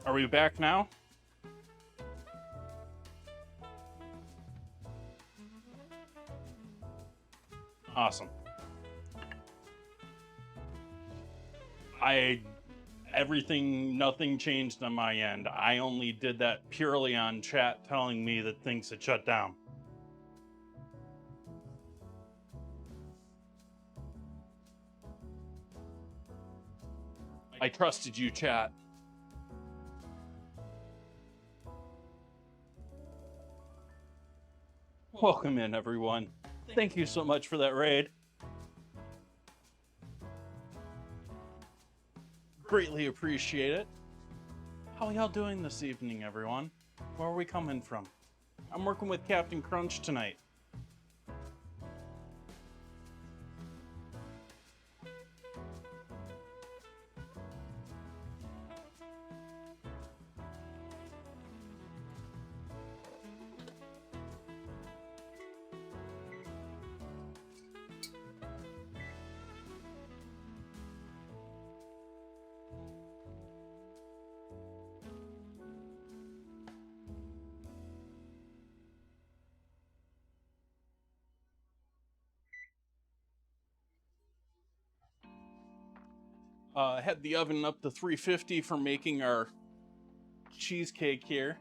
Are we back now? Awesome. Nothing changed on my end. I only did that purely on chat telling me that things had shut down. I trusted you, chat. Welcome in, everyone. Thank you so much for that raid. Greatly appreciate it. How are y'all doing this evening, everyone? Where are we coming from? I'm working with Captain Crunch tonight. Had the oven up to 350 for making our cheesecake here.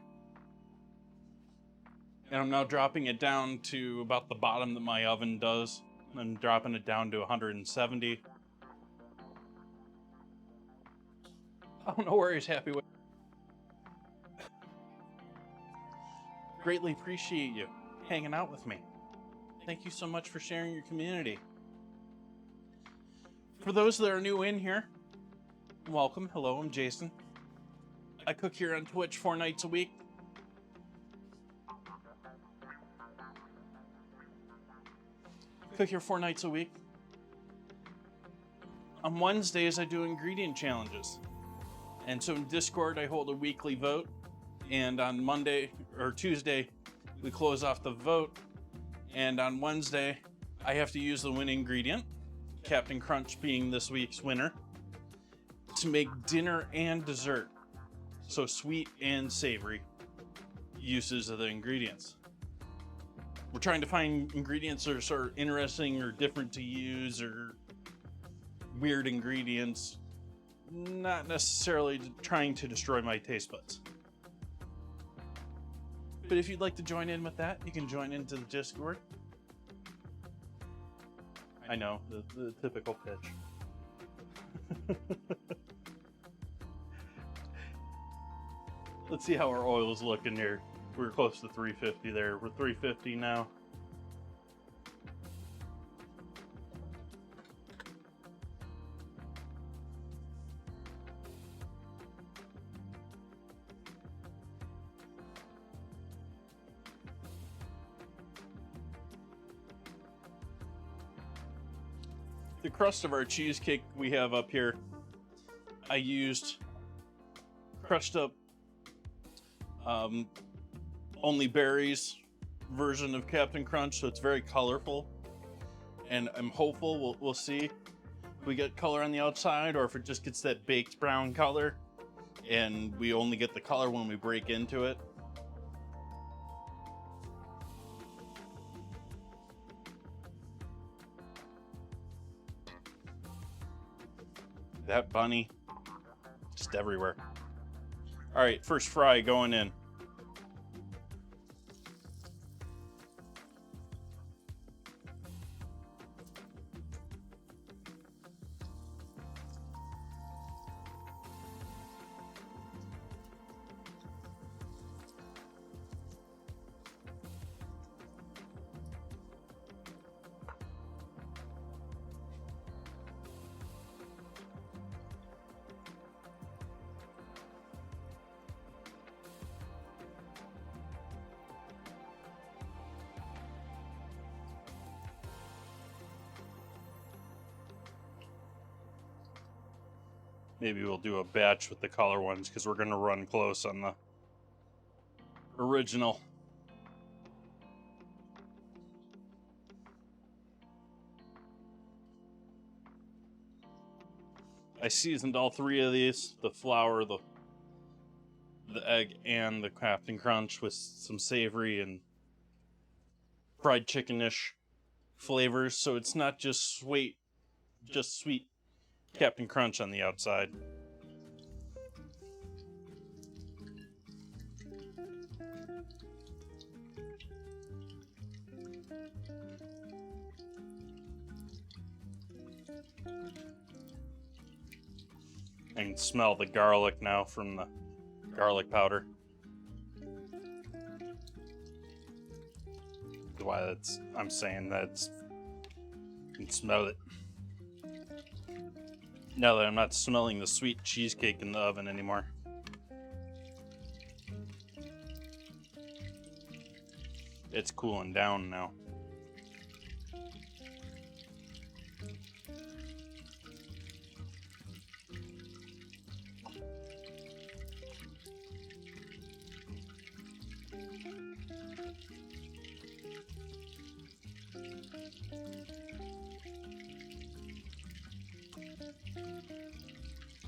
And I'm now dropping it down to about the bottom that my oven does. I'm dropping it down to 170. Oh, no worries, happy with. Greatly appreciate you hanging out with me. Thank you so much for sharing your community. For those that are new in here, welcome. Hello, I'm Jason. I cook here on Twitch 4 nights a week. Cook here 4 nights a week. On Wednesdays, I do ingredient challenges. And so in Discord, I hold a weekly vote. And on Monday or Tuesday, we close off the vote. And on Wednesday, I have to use the winning ingredient, Captain Crunch being this week's winner, to make dinner and dessert. So sweet and savory uses of the ingredients. We're trying to find ingredients that are sort of interesting or different to use or weird ingredients, not necessarily trying to destroy my taste buds. But if you'd like to join in with that, you can join into the Discord. I know, the typical pitch. Let's see how our oil is looking here. We're close to 350 there. We're 350 now. The crust of our cheesecake we have up here, I used crushed up only berries version of Captain Crunch, so it's very colorful. And I'm hopeful we'll see if we get color on the outside or if it just gets that baked brown color and we only get the color when we break into it. That bunny, just everywhere. All right, first fry going in. Maybe we'll do a batch with the color ones because we're going to run close on the original. I seasoned all 3 of these, the flour, the the egg and the Captain Crunch with some savory and fried chicken-ish flavors, so it's not just sweet Captain Crunch on the outside. I can smell the garlic now from the garlic powder. That's why I'm saying that you can smell it. Now that I'm not smelling the sweet cheesecake in the oven anymore. It's cooling down now.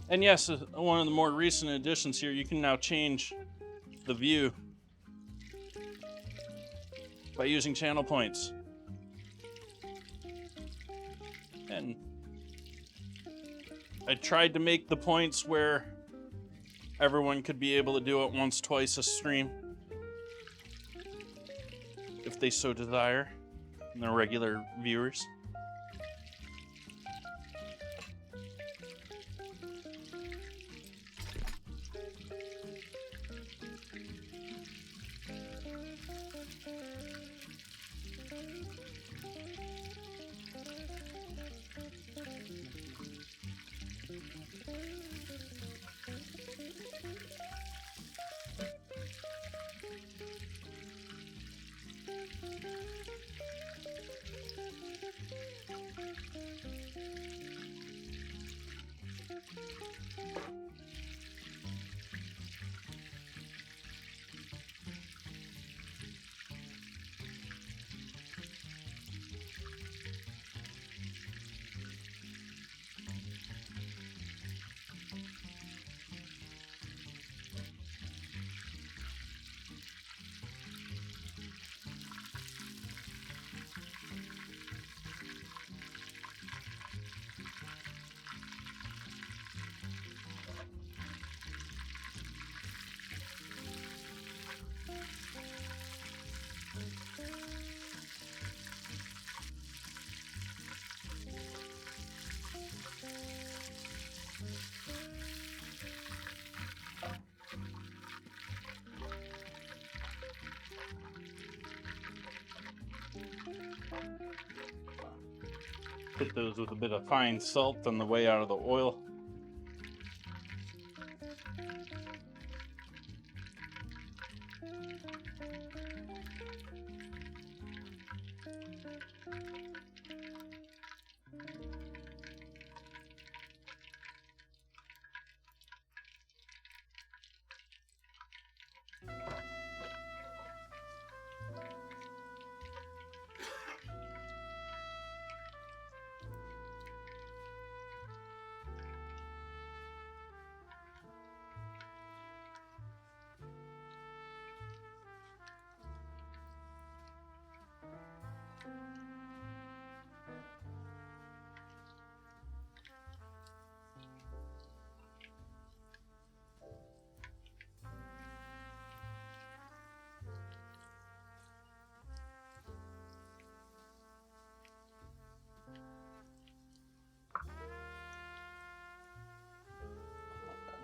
And yes, one of the more recent additions here, you can now change the view by using channel points. And I tried to make the points where everyone could be able to do it once, twice a stream, if they so desire, and the regular viewers. Hit those with a bit of fine salt on the way out of the oil.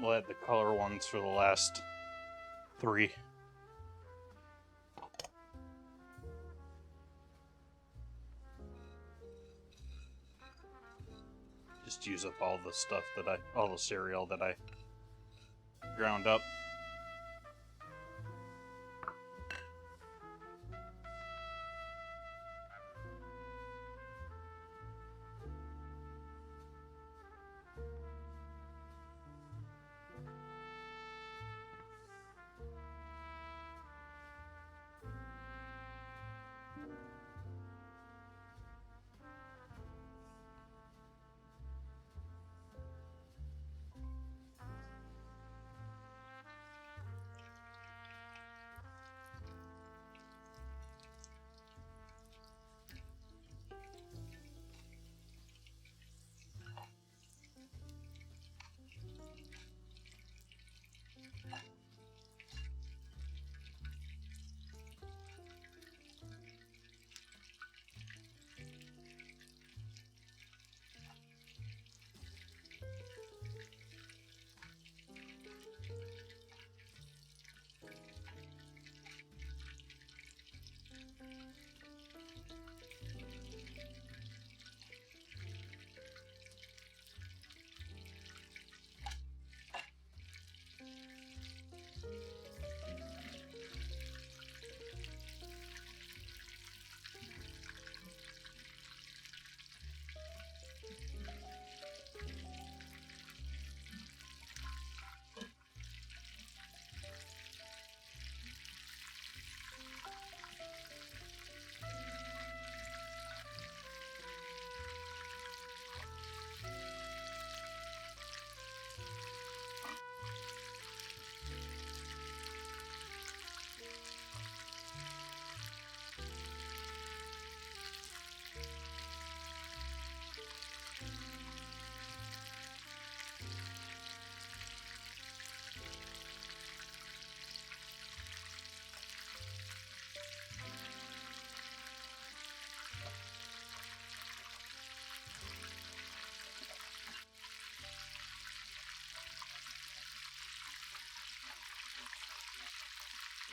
We'll add the color ones for the last 3. Just use up all the stuff all the cereal that I ground up.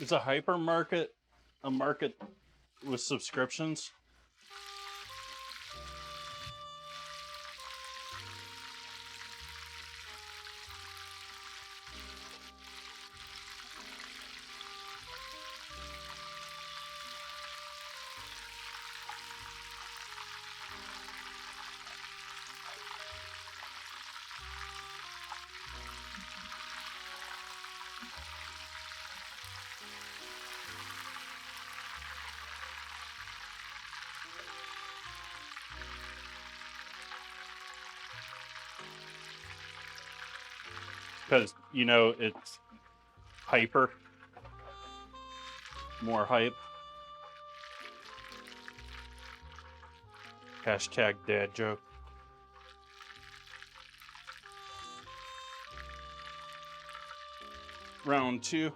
Is a hypermarket a market with subscriptions? Because, you know, it's hyper. More hype. Hashtag dad joke. Round 2.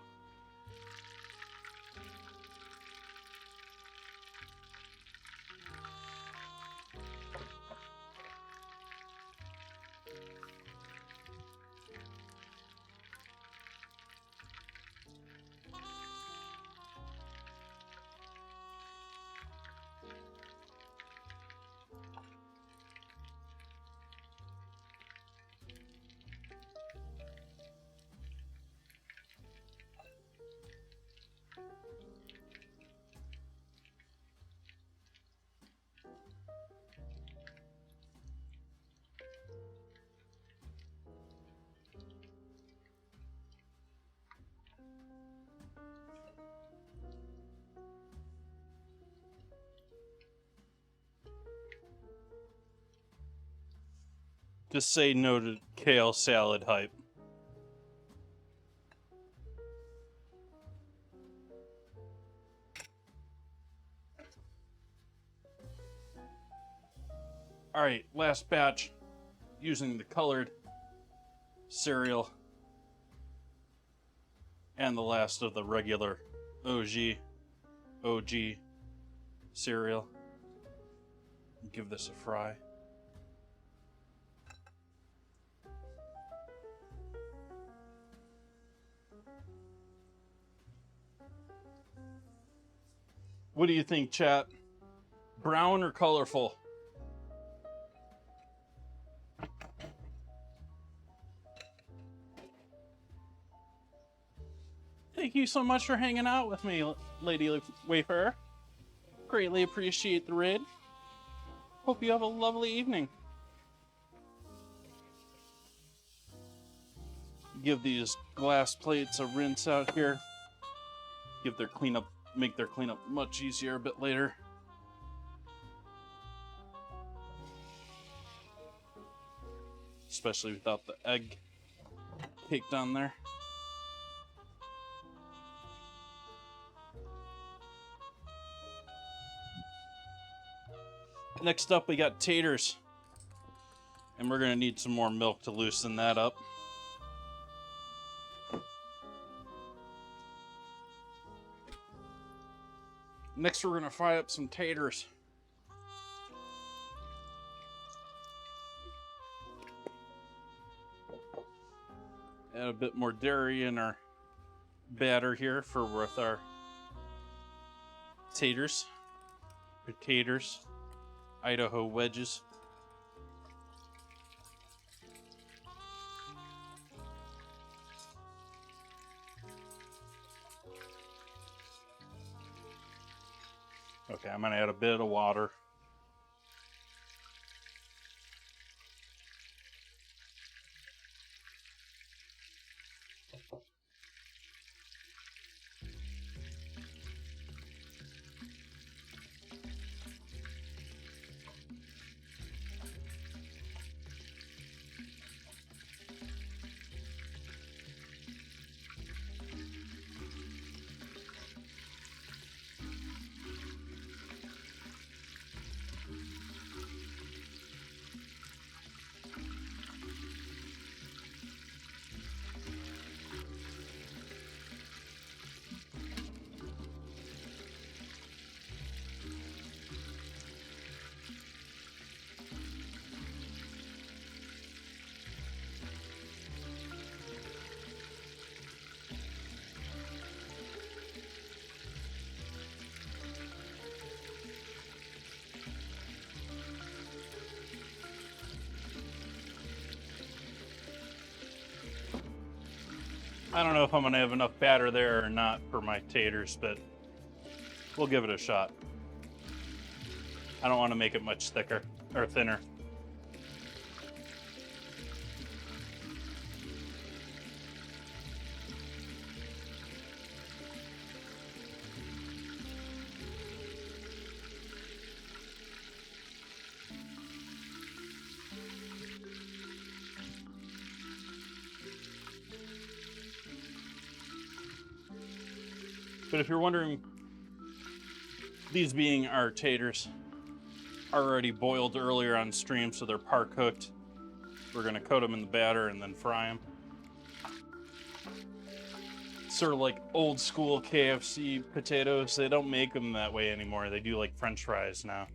Just say no to kale salad hype. Alright, last batch using the colored cereal and the last of the regular OG cereal. Give this a fry. What do you think, chat? Brown or colorful? Thank you so much for hanging out with me, Lady Wayfarer. Greatly appreciate the raid. Hope you have a lovely evening. Give these glass plates a rinse out here. Make their cleanup much easier a bit later. Especially without the egg caked on there. Next up, we got taters. And we're gonna need some more milk to loosen that up. Next, we're gonna fry up some taters. Add a bit more dairy in our batter here with our taters. Potatoes. Idaho wedges. Okay, I'm gonna add a bit of water. I don't know if I'm gonna have enough batter there or not for my taters, but we'll give it a shot. I don't want to make it much thicker or thinner. But if you're wondering, these being our taters, are already boiled earlier on stream, so they're par cooked. We're gonna coat them in the batter and then fry them. Sort of like old school KFC potatoes. They don't make them that way anymore. They do like French fries now.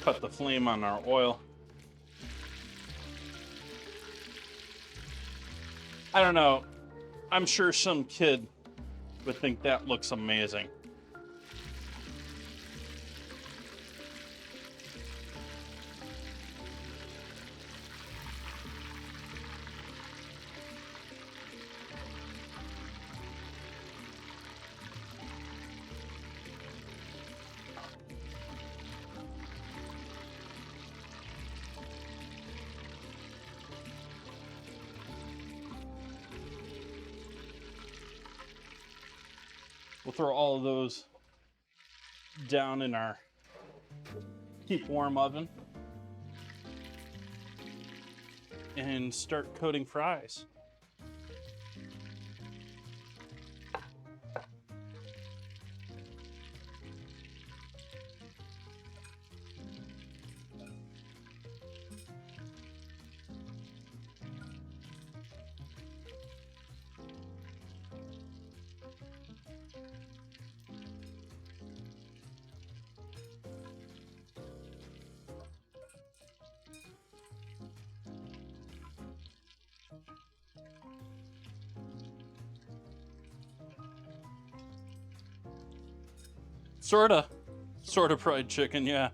Cut the flame on our oil. I don't know. I'm sure some kid would think that looks amazing. We'll throw all of those down in our keep warm oven and start coating fries. Sorta fried chicken, yeah.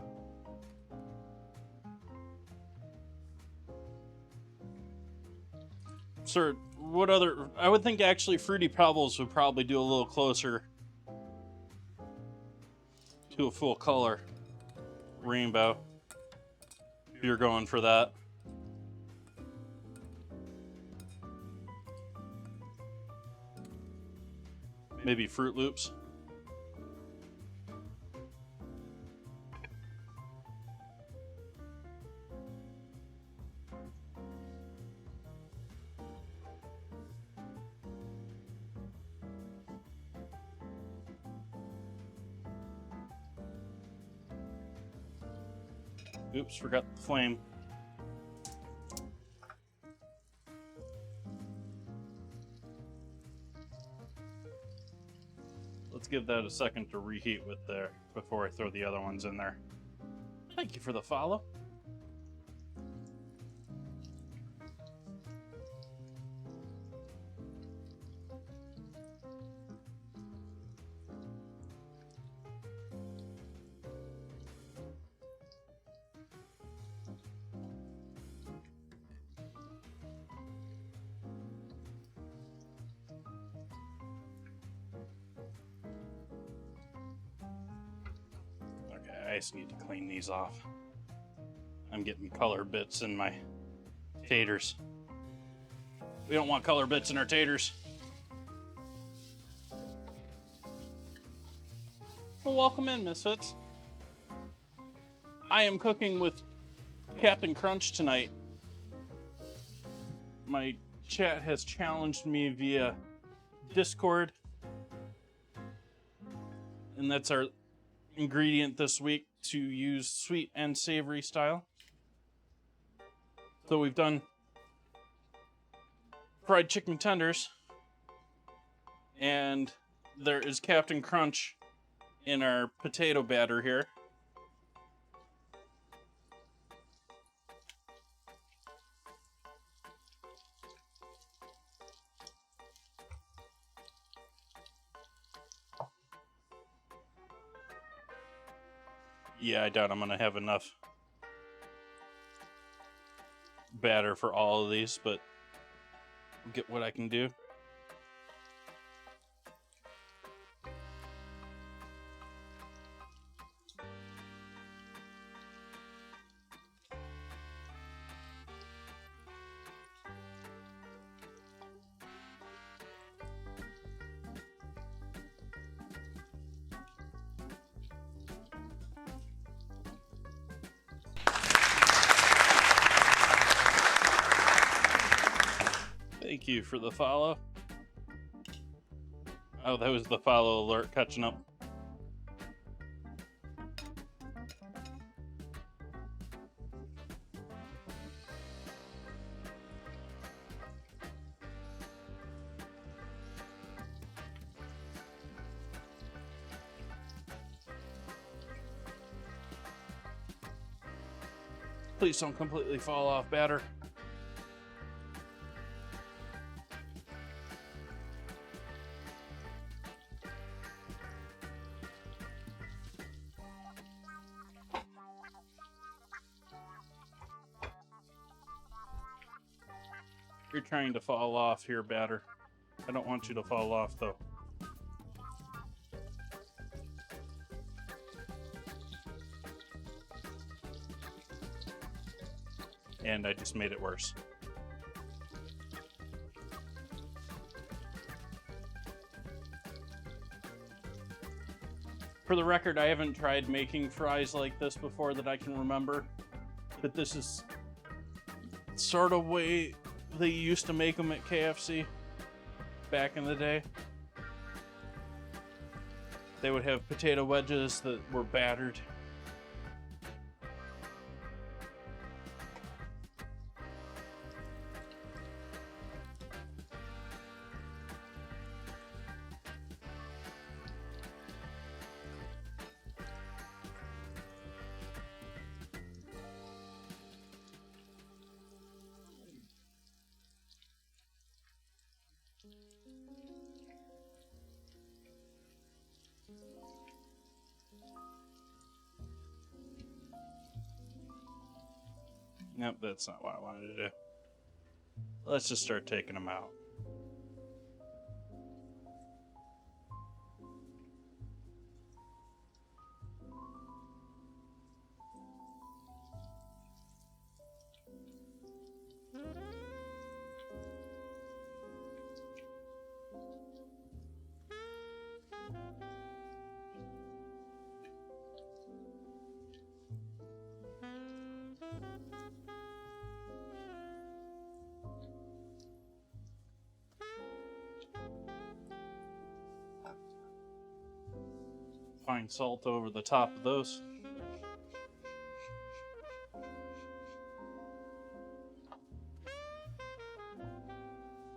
Sir, what other? I would think actually Fruity Pebbles would probably do a little closer to a full color rainbow if you're going for that. Maybe Fruit Loops. Oops, forgot the flame. Let's give that a second to reheat with there before I throw the other ones in there. Thank you for the follow. I just need to clean these off. I'm getting color bits in my taters. We don't want color bits in our taters. Well, welcome in, Misfits. I am cooking with Captain Crunch tonight. My chat has challenged me via Discord, and that's our ingredient this week, to use sweet and savory style. So we've done fried chicken tenders, and there is Captain Crunch in our potato batter here. Yeah, I doubt I'm going to have enough batter for all of these, but I'll get what I can do. Thank you for the follow. Oh, that was the follow alert catching up. Please don't completely fall off batter. You're trying to fall off here, batter. I don't want you to fall off, though. And I just made it worse. For the record, I haven't tried making fries like this before that I can remember. But this is sort of way they used to make them at KFC back in the day. They would have potato wedges that were battered. Nope, that's not what I wanted to do. Let's just start taking them out. Fine salt over the top of those.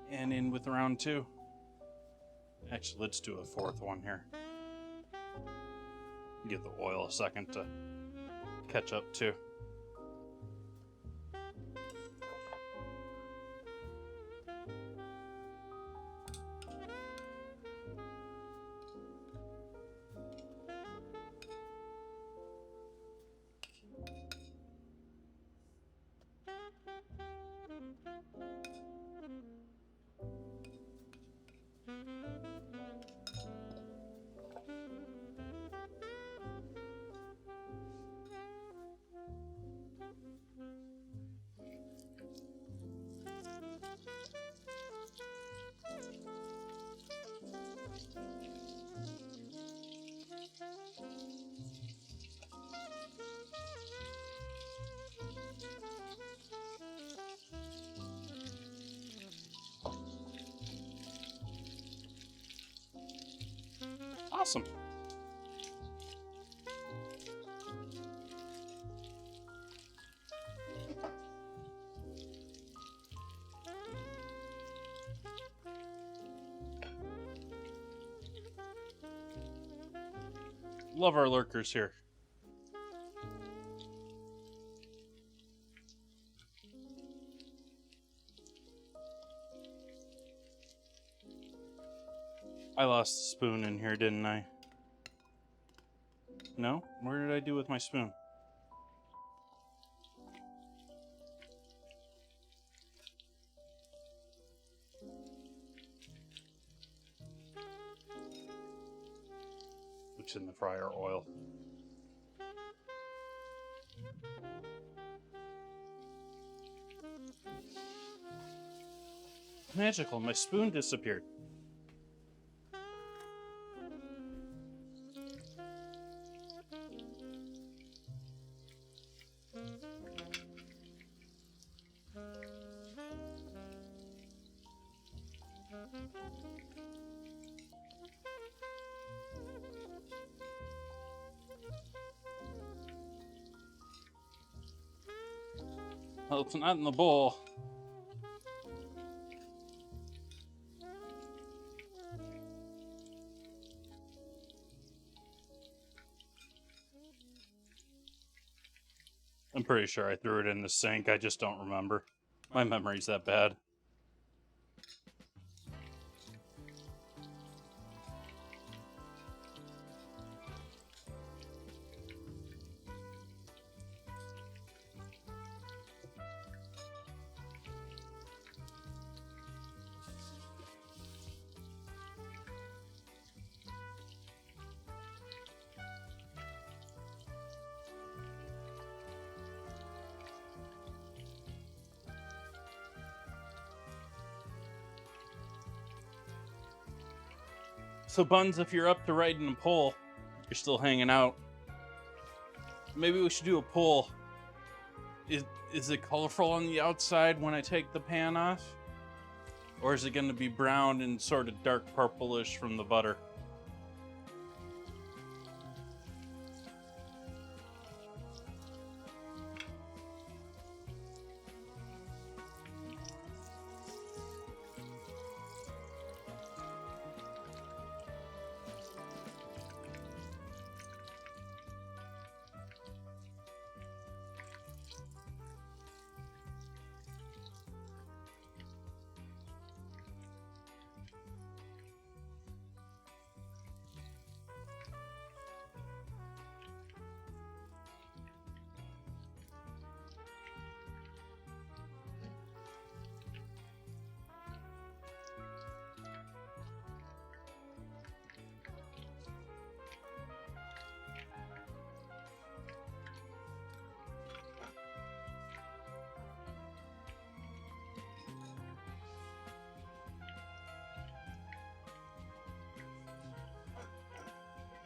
And in with round two. Actually, let's do a fourth one here. Give the oil a second to catch up too. Awesome. Love our lurkers here. I lost the spoon in here, didn't I? No? Where did I do with my spoon? It's in the fryer oil. Magical, my spoon disappeared. Well, it's not in the bowl. I'm pretty sure I threw it in the sink. I just don't remember. My memory's that bad. So, Buns, if you're up to writing a poll, you're still hanging out. Maybe we should do a poll. Is it colorful on the outside when I take the pan off? Or is it going to be brown and sort of dark purplish from the butter?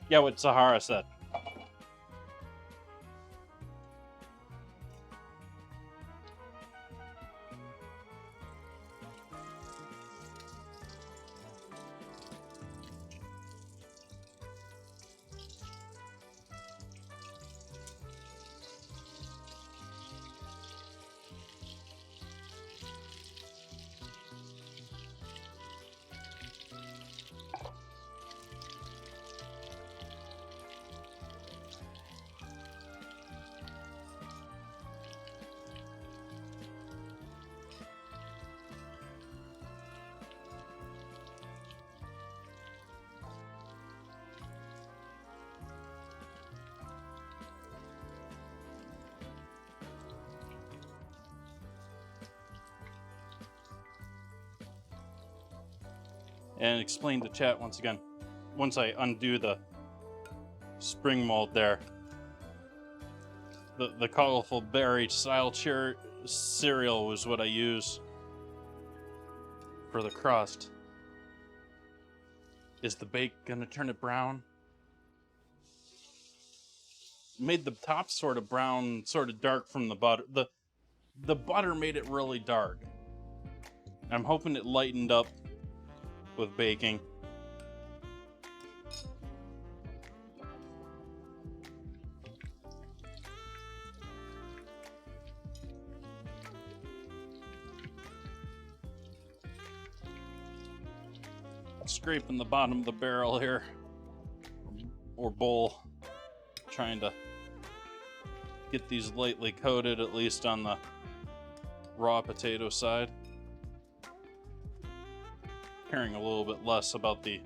Yeah, what Sahara said. And explain to chat once again. Once I undo the spring mold there, the colorful berry style cereal was what I use for the crust. Is the bake gonna turn it brown? Made the top sort of brown, sort of dark from the butter. The butter made it really dark. I'm hoping it lightened up with baking. Scraping the bottom of the barrel here, or bowl, trying to get these lightly coated, at least on the raw potato side. Caring a little bit less about the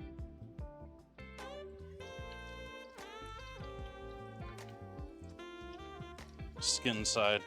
skin side.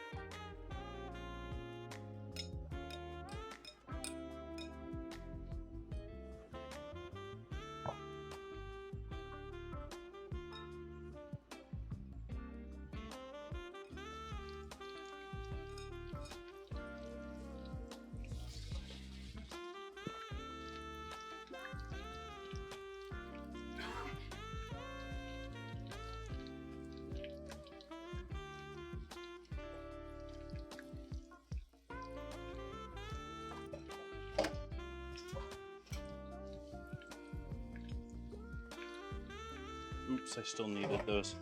Oops, I still needed those.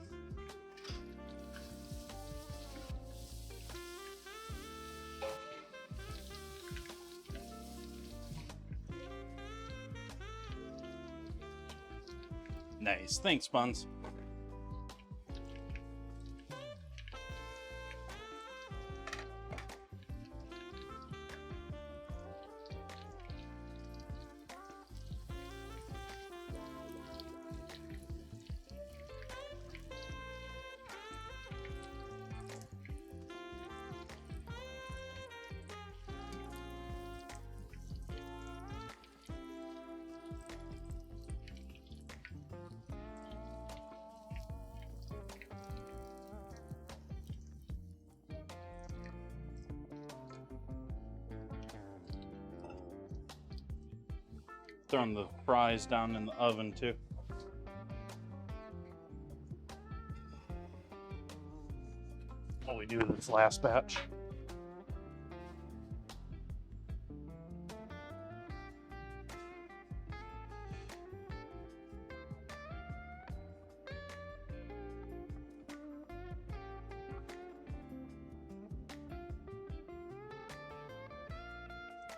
Nice. Thanks, Buns. Throwing the fries down in the oven too. What we do with this last batch.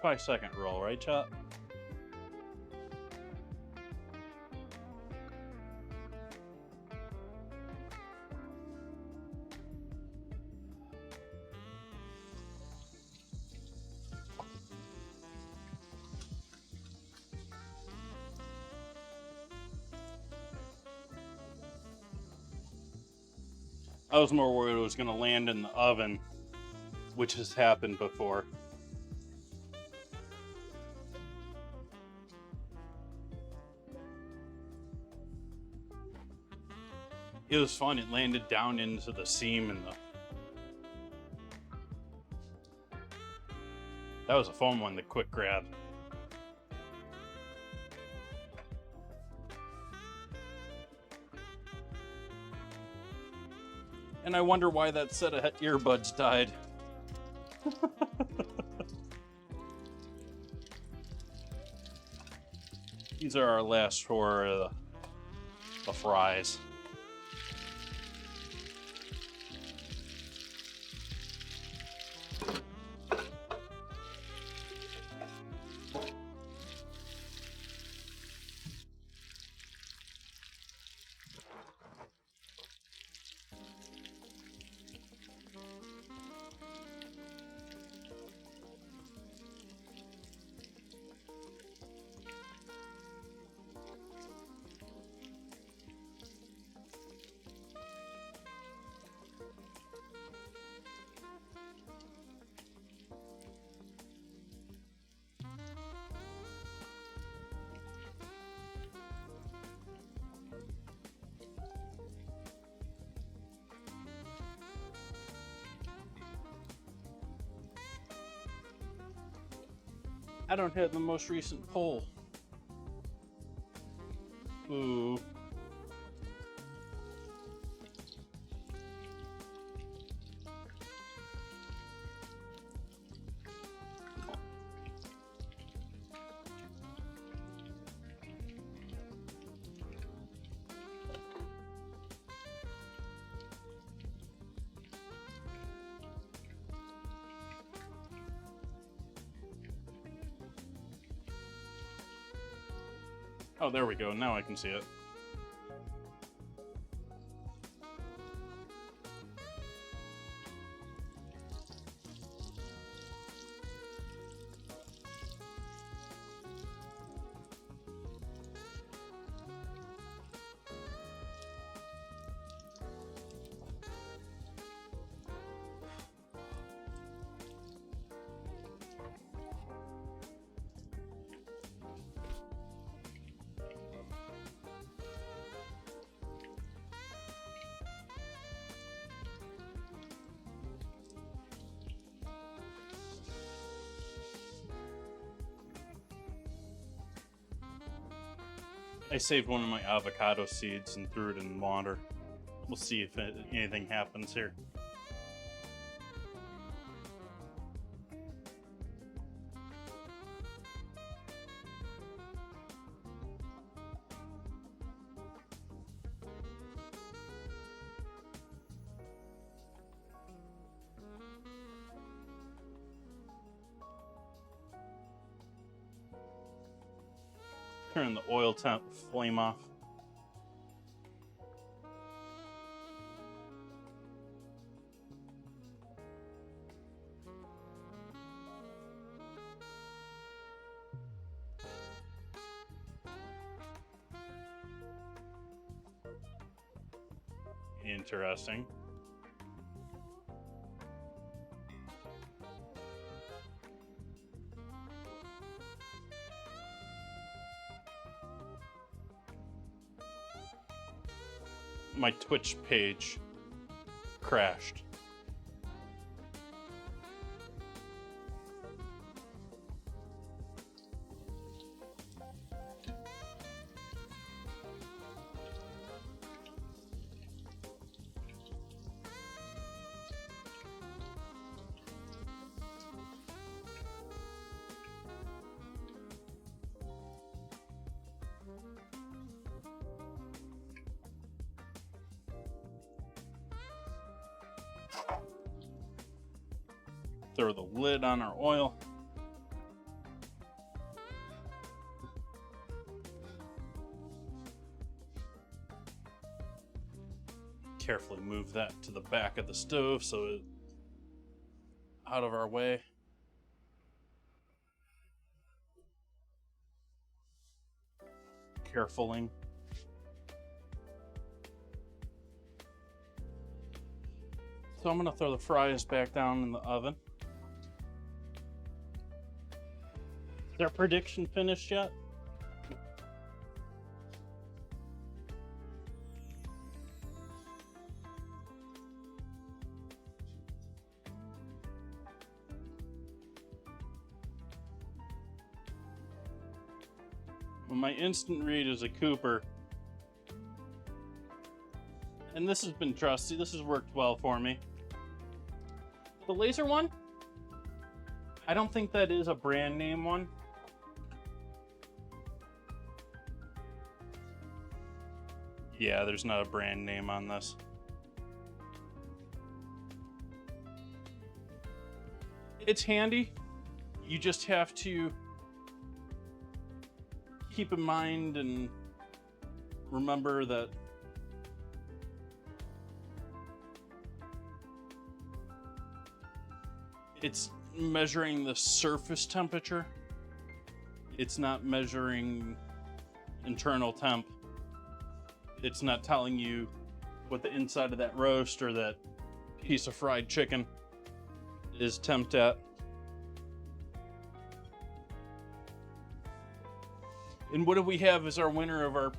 Probably second roll, right, Chop? I was more worried it was going to land in the oven, which has happened before. It was fun. It landed down into the seam and that was a fun one, the quick grab. And I wonder why that set of earbuds died. These are our last four the fries. I don't have the most recent poll. Ooh. Oh, there we go. Now I can see it. I saved one of my avocado seeds and threw it in water. We'll see if anything happens here. Turn the oil temp flame off. Interesting. My Twitch page crashed. Throw the lid on our oil. Carefully move that to the back of the stove so it's out of our way. Carefully. So I'm going to throw the fries back down in the oven. Is our prediction finished yet? Well, my instant read is a Cooper. And this has been trusty. This has worked well for me. The laser one? I don't think that is a brand name one. Yeah, there's not a brand name on this. It's handy. You just have to keep in mind and remember that it's measuring the surface temperature. It's not measuring internal temp. It's not telling you what the inside of that roast or that piece of fried chicken is temped at. And what do we have as our winner of our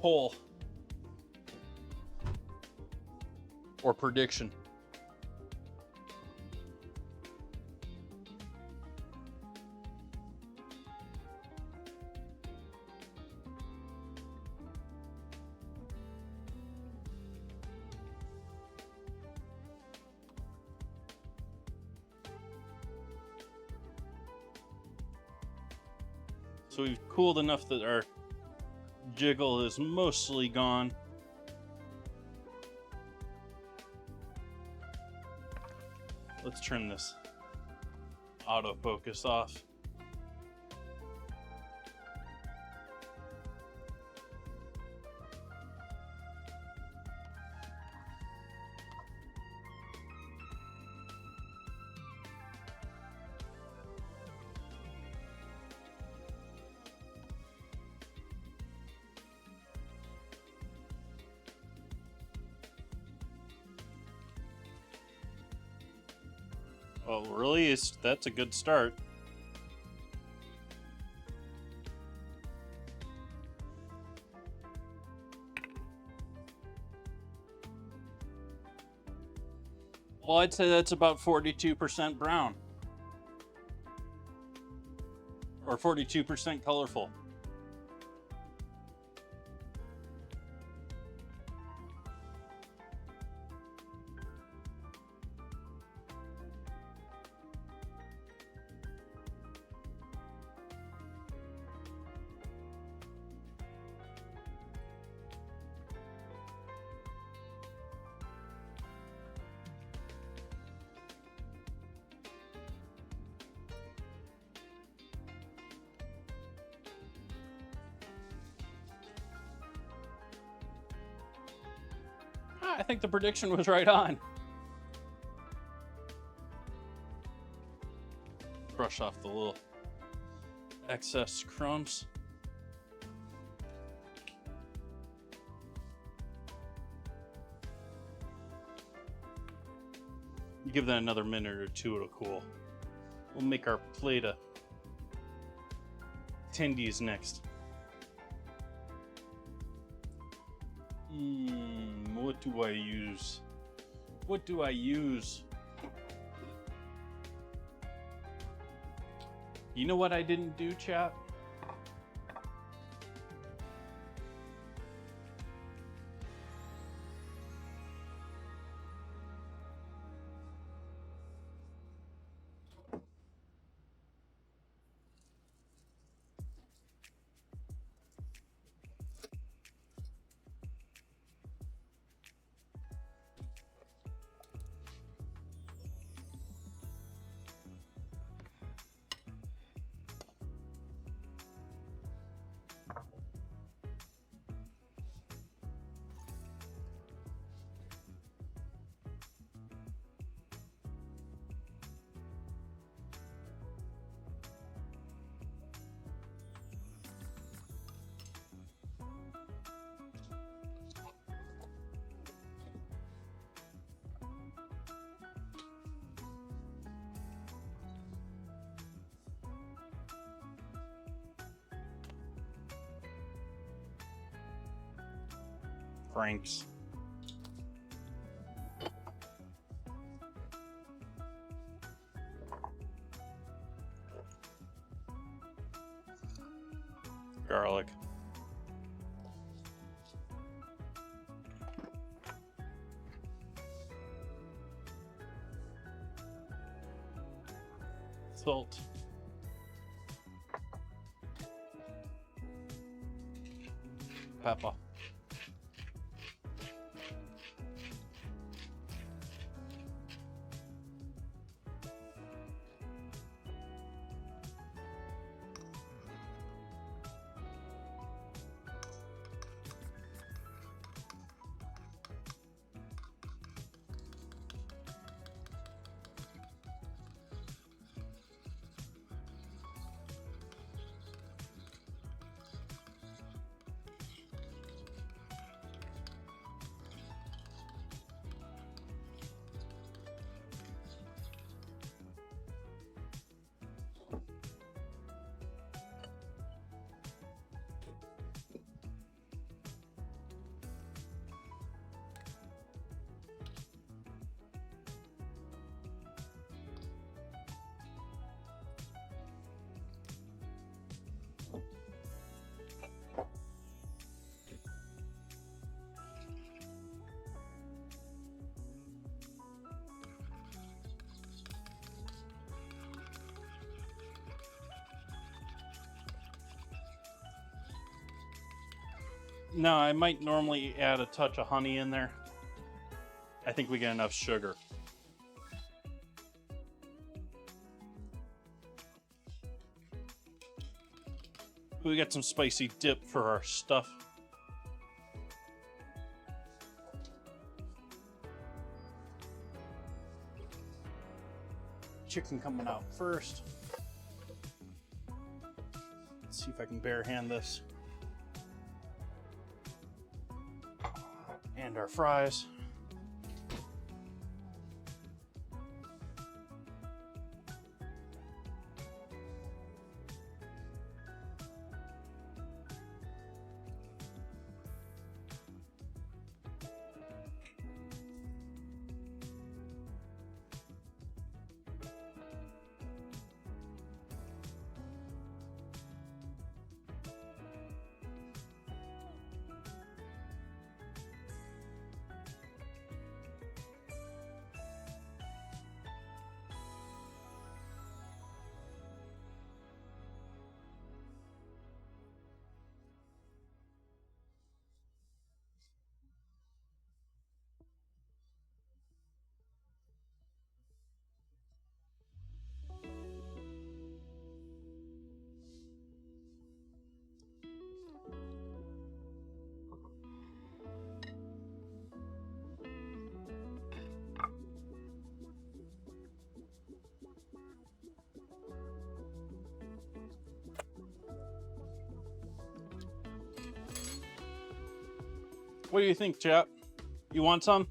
poll or prediction? So we've cooled enough that our jiggle is mostly gone. Let's turn this autofocus off. Oh, really? That's a good start. Well, I'd say that's about 42% brown. Or 42% colorful. Yeah, I think the prediction was right on. Brush off the little excess crumbs. You give that another minute or two, it'll cool. We'll make our plate of tendies next. What do I use? What do I use? You know what I didn't do, chat? Frank's. Garlic. Salt. Pepper. No, I might normally add a touch of honey in there. I think we get enough sugar. We got some spicy dip for our stuff. Chicken coming out first. Let's see if I can bare hand this. And our fries. What do you think, chap? You want some?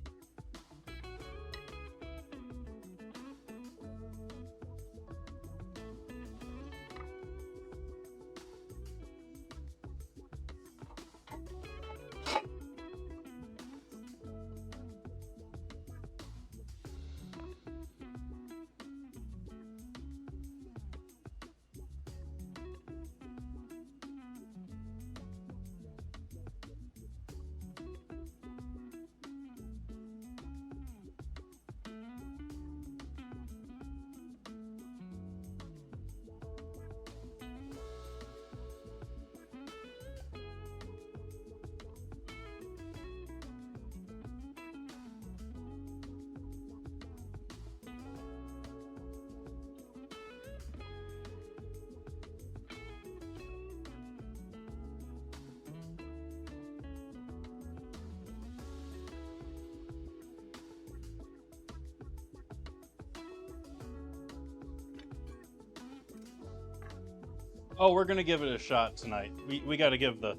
Oh, we're gonna give it a shot tonight. We got to give the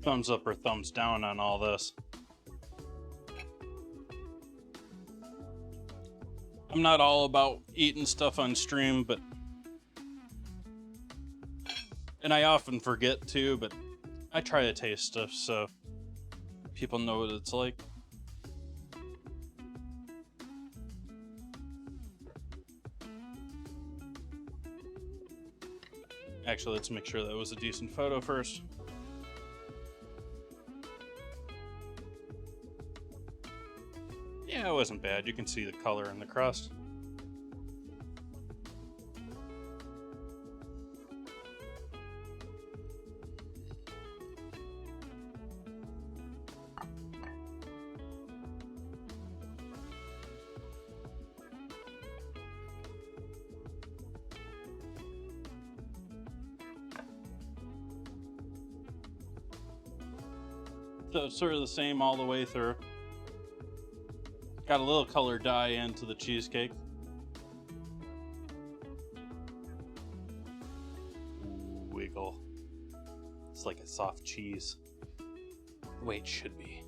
thumbs up or thumbs down on all this. I'm not all about eating stuff on stream, and I often forget too, but I try to taste stuff so people know what it's like. Actually, let's make sure that was a decent photo first. Yeah, it wasn't bad. You can see the color in the crust. So it's sort of the same all the way through. Got a little color dye into the cheesecake. Ooh, wiggle. It's like a soft cheese. The way it should be.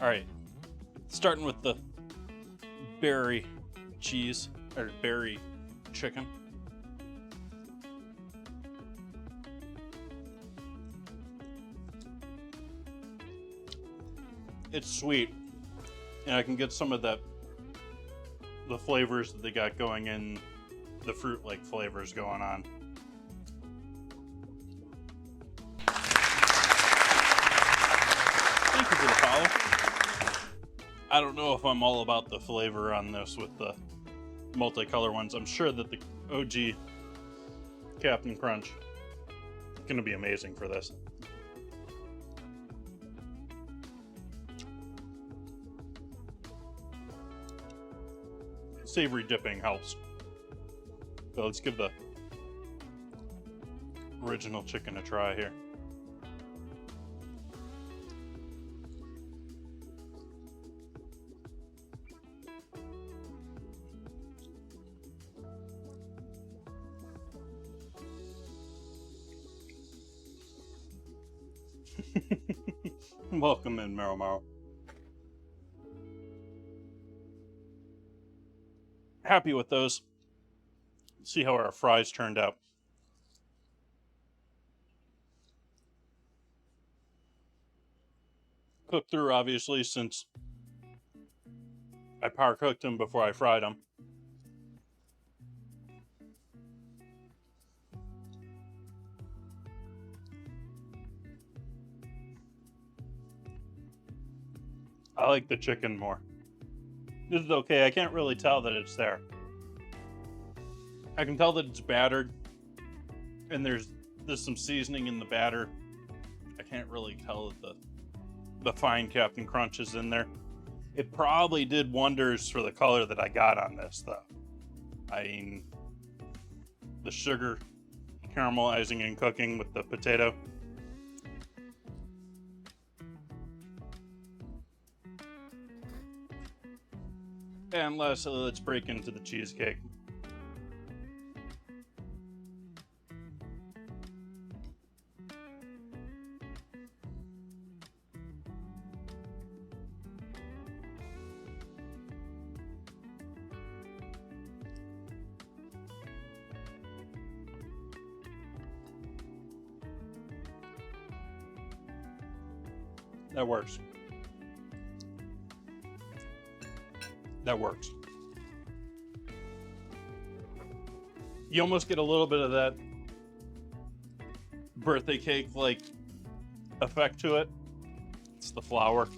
All right, starting with the berry cheese, or berry chicken. It's sweet, and I can get some of the flavors that they got going in, the fruit-like flavors going on. Thank you for the follow. I don't know if I'm all about the flavor on this with the multicolor ones. I'm sure that the OG Captain Crunch is going to be amazing for this. Savory dipping helps. So let's give the original chicken a try here. Welcome in, Maro. Happy with those. Let's see how our fries turned out. Cooked through, obviously, since I power cooked them before I fried them. I like the chicken more. This is okay. I can't really tell that it's there. I can tell that it's battered, and there's some seasoning in the batter. I can't really tell that the fine Captain Crunch is in there. It probably did wonders for the color that I got on this, though. I mean, the sugar caramelizing and cooking with the potato. And lastly, let's break into the cheesecake. That works. That works. You almost get a little bit of that birthday cake like effect to it. It's the flour.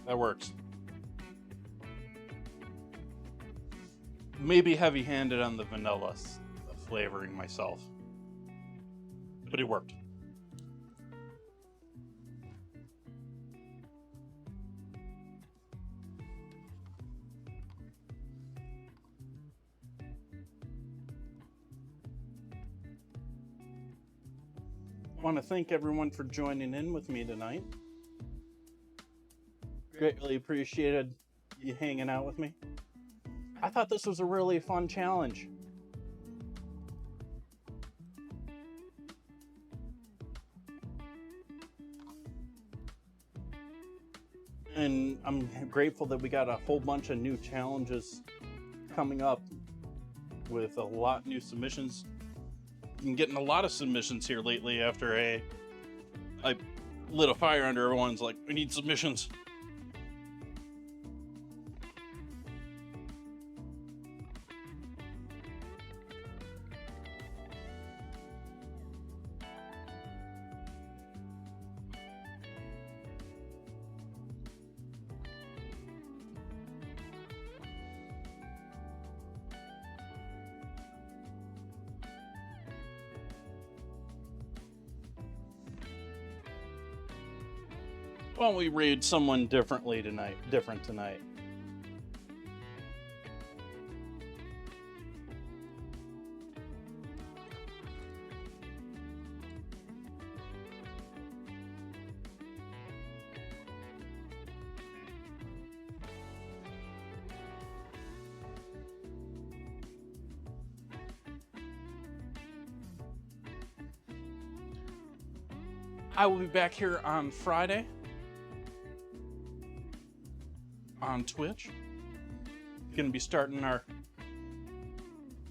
That works. Maybe heavy-handed on the vanilla flavoring myself, but it worked. I want to thank everyone for joining in with me tonight. Greatly appreciated you hanging out with me. I thought this was a really fun challenge. And I'm grateful that we got a whole bunch of new challenges coming up with a lot new submissions. I'm getting a lot of submissions here lately after I lit a fire under everyone's like, we need submissions. Why don't we raid someone different tonight? I will be back here on Friday on Twitch. Gonna be starting our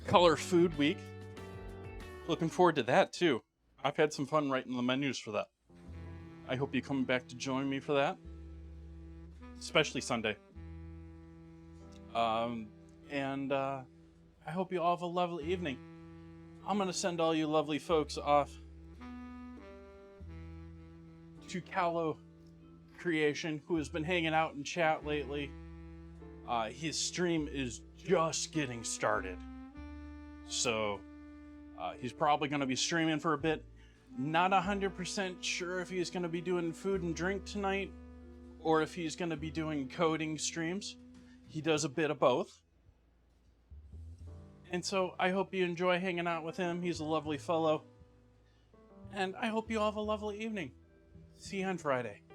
color food week. Looking forward to that too. I've had some fun writing the menus for that. I hope you come back to join me for that, especially Sunday. And I hope you all have a lovely evening. I'm gonna send all you lovely folks off to Callow Creation, who has been hanging out in chat lately. His stream is just getting started, so he's probably going to be streaming for a bit. Not 100% sure if he's going to be doing food and drink tonight or if he's going to be doing coding streams. He does a bit of both. And so I hope you enjoy hanging out with him. He's a lovely fellow. And I hope you all have a lovely evening. See you on Friday.